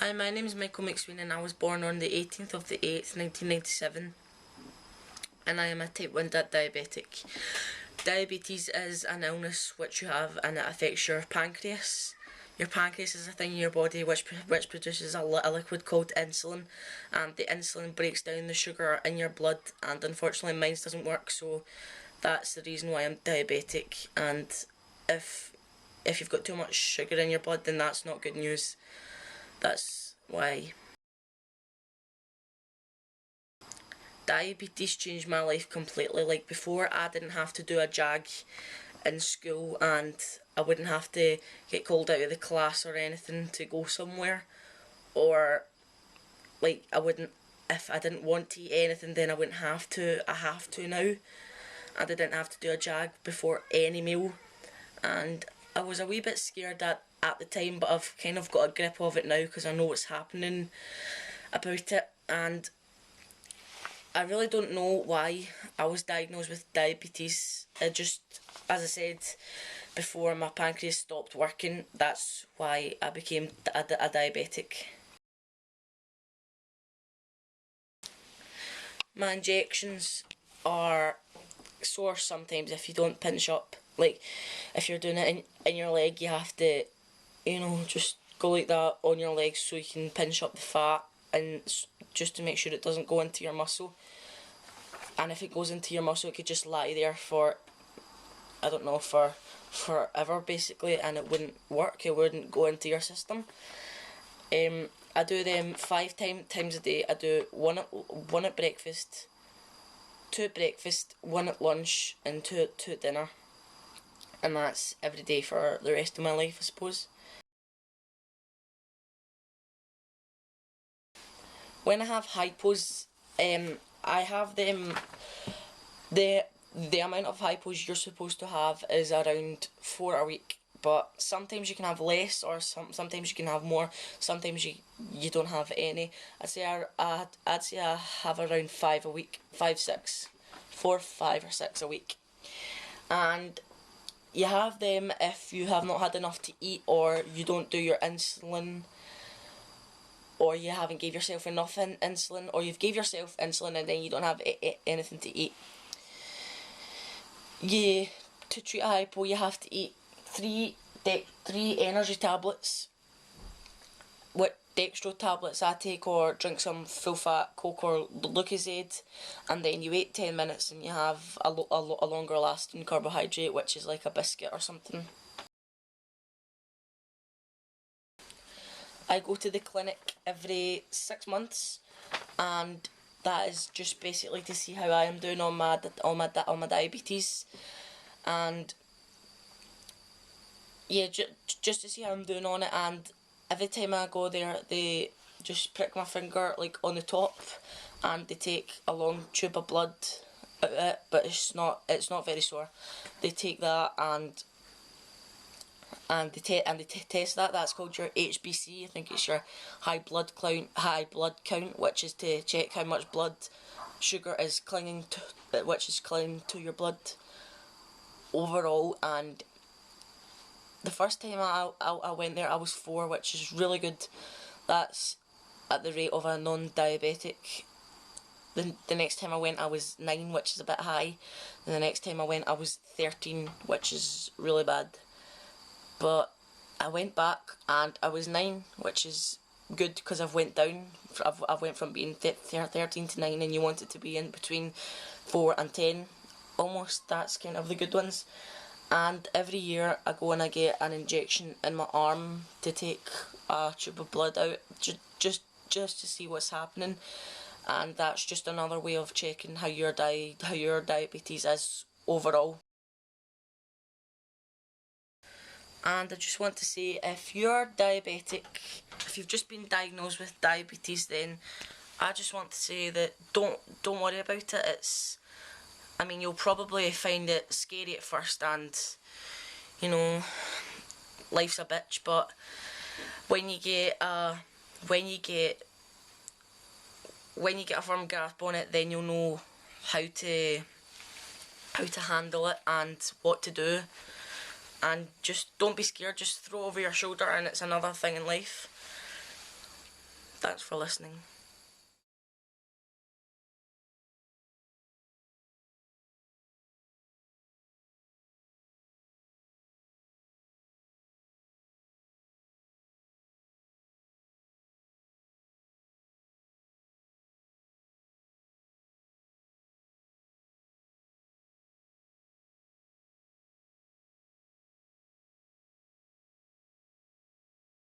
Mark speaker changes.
Speaker 1: Hi, my name is Michael McSween and I was born on the 18th of the 8th, 1997, and I am a type 1 diabetic. Diabetes is an illness which you have and it affects your pancreas. Your pancreas is a thing in your body which produces a liquid called insulin, and the insulin breaks down the sugar in your blood, and unfortunately mine doesn't work, so that's the reason why I'm diabetic. And if you've got too much sugar in your blood, then that's not good news. That's why. Diabetes changed my life completely. Like before, I didn't have to do a JAG in school, and I wouldn't have to get called out of the class or anything to go somewhere, or like I wouldn't, if I didn't want to eat anything, then I wouldn't have to. I have to now, and I didn't have to do a JAG before any meal, and I was a wee bit scared at the time, but I've kind of got a grip of it now because I know what's happening about it. And I really don't know why I was diagnosed with diabetes. It just, as I said before, my pancreas stopped working. That's why I became a diabetic. My injections are sore sometimes if you don't pinch up. Like, if you're doing it in your leg, you have to, just go like that on your legs so you can pinch up the fat, and just to make sure it doesn't go into your muscle. And if it goes into your muscle, it could just lie there for, I don't know, for forever basically, and it wouldn't work. It wouldn't go into your system. I do them 5 times a day. I do one at breakfast, 2 at breakfast, 1 at lunch, and 2 at dinner. And that's every day for the rest of my life, I suppose. When I have hypos, I have them. The amount of hypos you're supposed to have is around 4 a week, but sometimes you can have less, or sometimes you can have more. Sometimes you don't have any. I'd say I have around 5 a week, 5, 6, 4, 5 or 6 a week, and you have them if you have not had enough to eat, or you don't do your insulin, or you haven't gave yourself enough insulin, or you've gave yourself insulin and then you don't have anything to eat. To treat a hypo, you have to eat three energy tablets. What dextro tablets I take, or drink some full fat Coke or Lucozade, and then you wait 10 minutes and you have a longer lasting carbohydrate, which is like a biscuit or something. I go to the clinic every 6 months, and that is just basically to see how I am doing on my diabetes, and yeah, just to see how I'm doing on it. And every time I go there, they just prick my finger like on the top, and they take a long tube of blood out of it, but it's not very sore. They take that and they test that. That's called your HbC. I think it's your high blood count, which is to check how much blood sugar is clinging to your blood overall. And the first time I went there, I was 4, which is really good. That's at the rate of a non-diabetic. The next time I went, I was 9, which is a bit high. And the next time I went, I was 13, which is really bad. But I went back and I was 9, which is good because I've went down. I've went from being 13 to 9, and you want it to be in between 4 and 10 almost. That's kind of the good ones. And every year I go and I get an injection in my arm to take a tube of blood out, just to see what's happening. And that's just another way of checking how your diabetes is overall. And I just want to say, if you're diabetic, if you've just been diagnosed with diabetes, then I just want to say that don't worry about it. You'll probably find it scary at first, and life's a bitch, but when you get a firm grasp on it, then you'll know how to handle it and what to do. And just don't be scared, just throw over your shoulder, and it's another thing in life. Thanks for listening.